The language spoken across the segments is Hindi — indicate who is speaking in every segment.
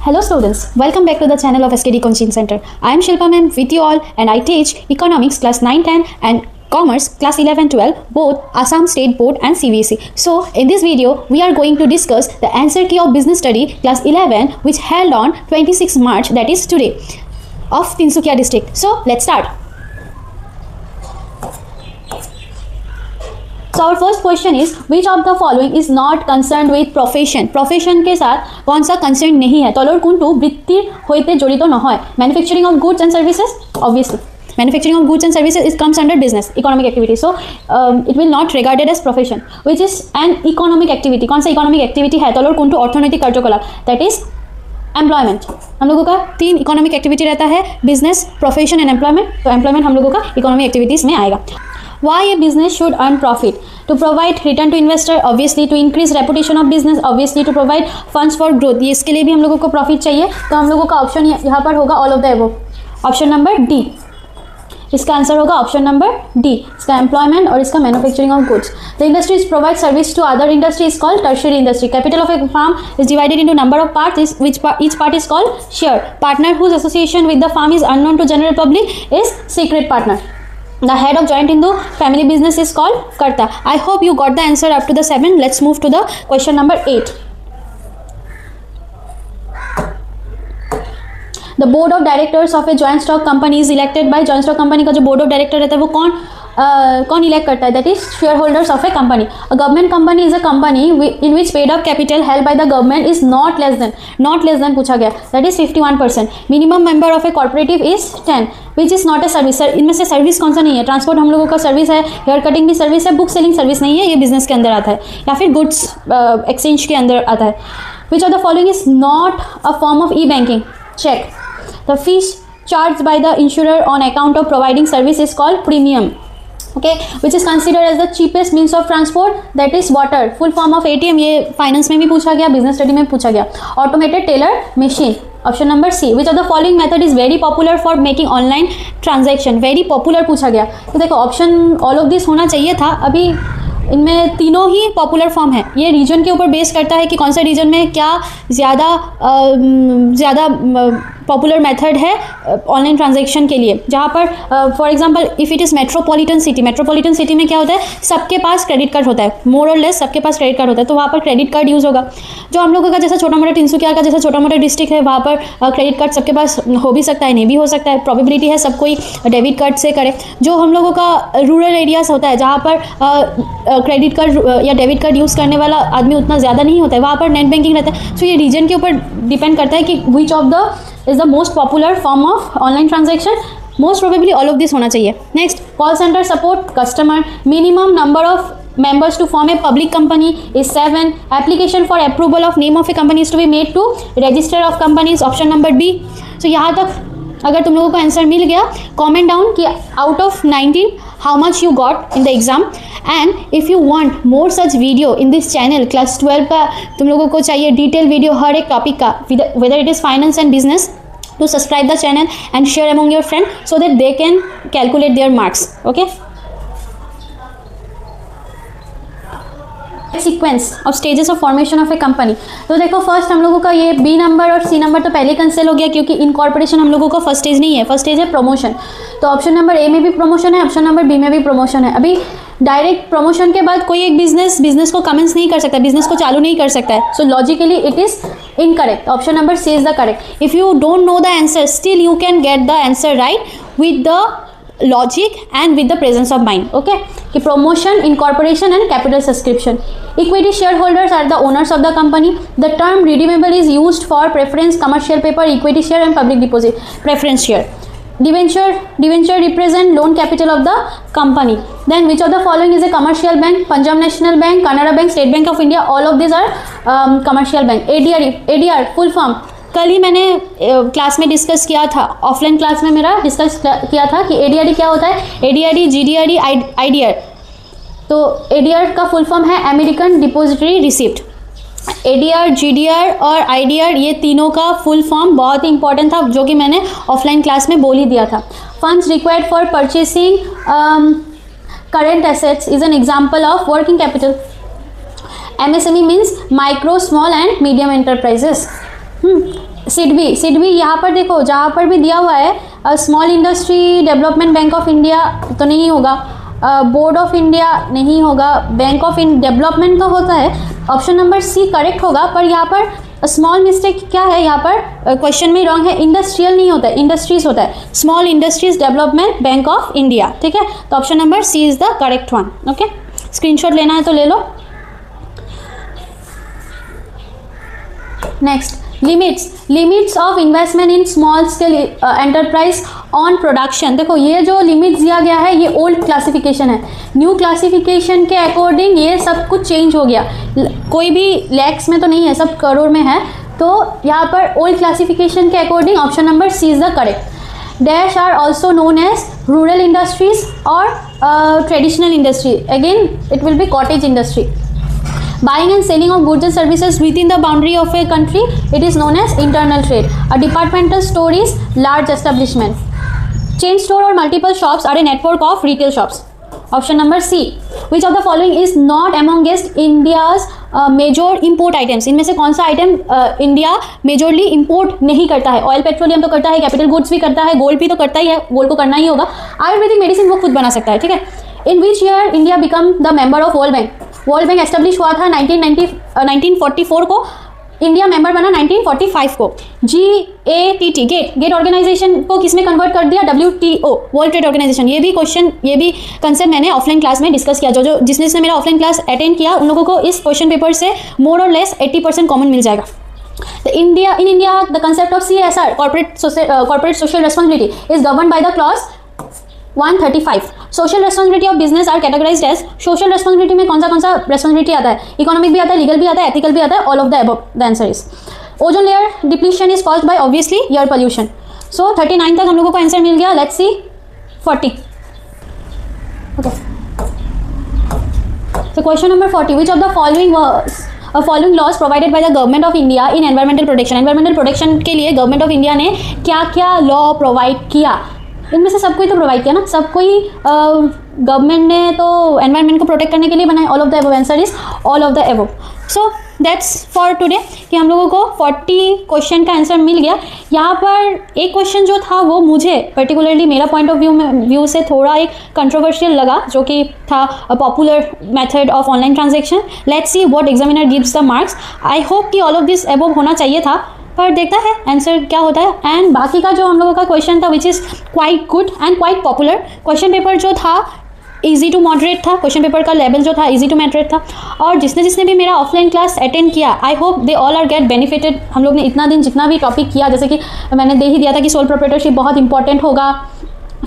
Speaker 1: Hello students, welcome back to the channel of SKD Coaching Center. I am Shilpa ma'am with you all and I teach Economics class 9-10 and Commerce class 11-12 both Assam State Board and CBSE. So in this video we are going to discuss the answer key of Business Study class 11 which held on 26 March, that is today, of Tinsukia district. So let's start. So our first question is which of the following is not concerned with profession? Profession के साथ कौन सा concern नहीं है? तलर कोनटू वृत्तिर होइते जड़ित নহয়. Manufacturing of goods and services, obviously. Manufacturing of goods and services is comes under business, economic activity. So it will not regarded as profession, which is an economic activity. कौन सा economic activity है? तलर कोनटू अर्थनैतिक कार्यकलाप, that is एम्प्लॉयमेंट. हम लोगों का 3 इकोनॉमिक एक्टिविटी रहता है, बिजनेस, प्रोफेशन एंड एम्प्लॉयमेंट. तो एम्प्लॉयमेंट हम लोगों का इकोनॉमिक एक्टिविटीज में आएगा. Why a business should earn profit? To provide return to investor, obviously to increase reputation of business, obviously to provide funds for growth. ये इसके लिए भी हम लोगों को प्रॉफिट चाहिए. तो हम लोगों का ऑप्शन यहाँ पर होगा all of the above. Option number D. इसका आंसर होगा ऑप्शन नंबर डी. इसका एम्प्लॉयमेंट और इसका manufacturing of goods. The industries provide service to other industry is called tertiary industry. Capital of a firm is divided into number of parts which each part is called share. Partner whose association with the firm is unknown to general public is secret partner. The head of joint Hindu family business is called Karta. I hope you got the answer up to the 7. Let's move to the question number 8. The board of directors of a joint stock company is elected by joint stock company का जो board of director रहता है वो कौन इलेक्ट करता है? That is share holders of A company. A government company is a company in which paid up capital held by the government is not less than पूछा गया, that is 51%. Minimum member of A corporative is 10 which is not a service. Sir इनमें से सर्विस कौन सा नहीं है? ट्रांसपोर्ट हम लोगों का सर्विस है, हेयर कटिंग भी सर्विस है, बुक सेलिंग सर्विस नहीं है, ये बिजनेस के अंदर आता है या फिर गुड्स एक्सचेंज के अंदर आता है. Which of the following is not a form of e banking? Cheque. The fees charge by the insurer on account of providing service is called premium. Okay, which is considered as the cheapest means of transport, that is water. Full form of ATM, ये फाइनेंस में भी पूछा गया, बिजनेस स्टडी में पूछा गया. Automated teller machine. Option number C. Which of the following method is very popular for making online transaction? Very popular पूछा गया. तो देखो ऑप्शन ऑल ऑफ दिस होना चाहिए था. अभी इनमें तीनों ही पॉपुलर फॉर्म है. ये रीजन के ऊपर बेस करता है कि कौन सा रीजन में क्या ज़्यादा पॉपुलर मेथड है ऑनलाइन ट्रांजैक्शन के लिए. जहाँ पर for example if it is metropolitan city में क्या होता है? सबके पास क्रेडिट कार्ड होता है, मोर और लेस सबके पास क्रेडिट कार्ड होता है, तो वहाँ पर क्रेडिट कार्ड यूज़ होगा. जो हम लोगों का जैसा छोटा मोटा तिनसुकिया का जैसा छोटा मोटा डिस्ट्रिक्ट है वहाँ पर क्रेडिट कार्ड सबके पास हो भी सकता है, नहीं भी हो सकता है. प्रोबेबिलिटी है सब कोई डेबिट कार्ड से करे. जो हम लोगों का रूरल एरियाज होता है जहाँ पर क्रेडिट कार्ड या डेबिट कार्ड यूज़ करने वाला आदमी उतना ज़्यादा नहीं होता है, वहाँ पर नेट बैंकिंग रहता है. सो ये रीजन के ऊपर डिपेंड करता है कि विच of the is the most popular form of online transaction. Most probably all of this होना चाहिए. Next, call centre support customer. Minimum number of members to form a public company is 7. Application for approval of name of a company is to be made to register of companies. Option number B. So यहाँ तक अगर तुम लोगों को आंसर मिल गया, कमेंट डाउन कि out of 19 how much you got in the exam. And if you want more such video in this channel, class 12 का तुम लोगों को चाहिए डिटेल वीडियो हर एक टॉपिक का, whether it is finance and business, to subscribe the channel and share among your friends so that they can calculate their marks. Okay. Sequence of stages of formation of A company. तो देखो फर्स्ट हम लोगों का ये बी नंबर और सी नंबर तो पहले कैंसिल हो गया क्योंकि इनकॉर्पोरेशन हम लोगों का फर्स्ट स्टेज नहीं है. फर्स्ट स्टेज है प्रमोशन. तो ऑप्शन नंबर ए में भी प्रमोशन है, ऑप्शन नंबर बी में भी प्रमोशन है. अभी डायरेक्ट प्रमोशन के बाद कोई एक बिजनेस को कमेंस नहीं कर सकता, बिजनेस को चालू नहीं कर सकता है. So logically it is incorrect. Option number C is the correct. If you don't know the answer still you can get the answer right with the logic and with the presence of mind. Okay, कि promotion, incorporation and capital subscription. Equity shareholders are the owners of the company. The term redeemable is used for preference, commercial paper, equity share and public deposit. Preference share. Debenture represent loan capital of the company. Then which of the following is a commercial bank? Punjab National Bank, Canara Bank, State Bank of India. All of these are commercial bank. ADR full form. कल ही मैंने क्लास में डिस्कस किया था, ऑफलाइन क्लास में मेरा डिस्कस किया था कि एडीआरडी क्या होता है. एडीआरडी, जीडीआरडी, आईडीआर. तो एडीआर का फुल फॉर्म है American depository receipt. ADR, GDR और आईडीआर ये तीनों का फुल फॉर्म बहुत ही इंपॉर्टेंट था जो कि मैंने ऑफलाइन क्लास में बोल ही दिया था. Funds required for purchasing current assets is an example of working capital. MSME means micro, small and medium enterprises. SIDBI यहाँ पर देखो, जहाँ पर भी दिया हुआ है small industry development bank of India तो नहीं होगा, बोर्ड ऑफ इंडिया नहीं होगा, बैंक ऑफ डेवलपमेंट तो होता है, ऑप्शन नंबर सी करेक्ट होगा। पर यहाँ पर स्मॉल मिस्टेक क्या है, यहाँ पर क्वेश्चन में रॉन्ग है, इंडस्ट्रियल नहीं होता है, इंडस्ट्रीज होता है, small industries development bank of India, ठीक है। तो option number C is the correct one. Okay, screenshot लेना है तो ले लो। Next, limits of investment in small scale enterprise on production. देखो ये जो लिमिट्स दिया गया है ये ओल्ड क्लासिफिकेशन है, न्यू क्लासिफिकेशन के अकॉर्डिंग ये सब कुछ चेंज हो गया, कोई भी लैक्स में तो नहीं है, सब करोड़ में है। तो यहाँ पर ओल्ड क्लासिफिकेशन के according option number C is the correct. Dash are also known as rural industries और traditional industry, again it will be cottage industry. Buying and selling of goods and services within the boundary of a country, it is known as internal trade. A departmental store is large establishment. Chain store or multiple shops are a network of retail shops. Option number C. Which of the following is not amongst India's major import items? इनमें से कौन सा आइटम इंडिया मेजरली इंपोर्ट नहीं करता है? ऑयल पेट्रोलियम तो करता है, कैपिटल गुड्स भी करता है, गोल्ड भी तो करता ही है, गोल्ड को करना ही होगा, आयुर्वेदिक मेडिसिन वो खुद बना सकता है, ठीक है। In which year India become the member of World Bank? World Bank establish हुआ था 1944 को, इंडिया मेंबर बना 1945 को। GATT गेट ऑर्गेनाइजेशन को किसमें कन्वर्ट कर दिया? WTO world trade organisation. ये भी क्वेश्चन, ये भी कंसेप्ट मैंने ऑफलाइन क्लास में डिस्कस किया, जो जिसने मेरा ऑफलाइन क्लास अटेंड किया उन लोगों को इस क्वेश्चन पेपर से मोर और लेस 80% कॉमन मिल जाएगा। In India, the concept of CSR, corporate social responsibility, is governed by the clause 135. Social responsibility of business are categorised as, social responsibility में कौन सा रेस्पॉन्सिबिलिटी आता है? इकोनॉमिक भी आता है, लीगल भी आता है, एथिकल भी आता है, all of the above the answer is. Ozone layer depletion is caused by obviously air pollution. So 39 तक हम लोगों को आंसर मिल गया। Let's see 40। Okay, so question number 40, which of the following laws provided by the government of India in environmental protection? environmental protection के लिए गवर्नमेंट ऑफ इंडिया ने क्या क्या लॉ प्रोवाइड किया? इनमें से सबको ही तो प्रोवाइड किया ना, सबको ही गवर्नमेंट ने तो एनवायरनमेंट को प्रोटेक्ट करने के लिए बनाए। All of the above, answer is all of the above. So that's for today कि हम लोगों को 40 क्वेश्चन का आंसर मिल गया। यहाँ पर एक क्वेश्चन जो था वो मुझे पर्टिकुलरली मेरा पॉइंट ऑफ व्यू से थोड़ा एक कंट्रोवर्शियल लगा, जो कि था popular method of online transaction. Let's see what examiner gives the marks. I hope कि ऑल ऑफ दिस अबव होना चाहिए था, पर देखता है आंसर क्या होता है। एंड बाकी का जो हम लोगों का क्वेश्चन था which is quite good and quite popular, question paper जो था इजी टू मॉडरेट था, क्वेश्चन पेपर का लेवल जो था इजी टू मॉडरेट था। और जिसने भी मेरा ऑफलाइन क्लास अटेंड किया, I hope they all are get benefited. हम लोग ने इतना दिन जितना भी टॉपिक किया, जैसे कि मैंने दे ही दिया था कि सोल प्रोप्राइटरशिप बहुत इंपॉर्टेंट होगा,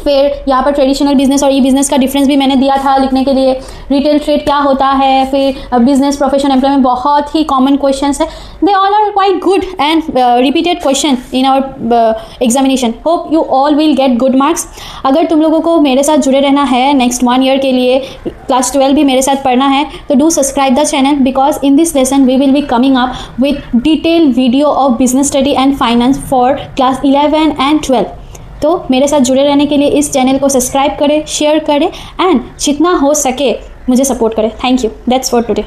Speaker 1: फिर यहाँ पर ट्रेडिशनल बिजनेस और ई बिजनेस का डिफरेंस भी मैंने दिया था लिखने के लिए, रिटेल ट्रेड क्या होता है, फिर बिजनेस प्रोफेशन एम्प्लॉयमेंट, बहुत ही कॉमन क्वेश्चंस है। They all are quite good and repeated question in our examination. Hope you all will get good marks. अगर तुम लोगों को मेरे साथ जुड़े रहना है नेक्स्ट 1 ईयर के लिए, क्लास 12 भी मेरे साथ पढ़ना है, तो do subscribe the channel, because in this lesson we will be coming up with detail video of business study and finance for class 11 and 12। तो मेरे साथ जुड़े रहने के लिए इस चैनल को सब्सक्राइब करें, शेयर करें एंड जितना हो सके मुझे सपोर्ट करें। Thank you, that's for today.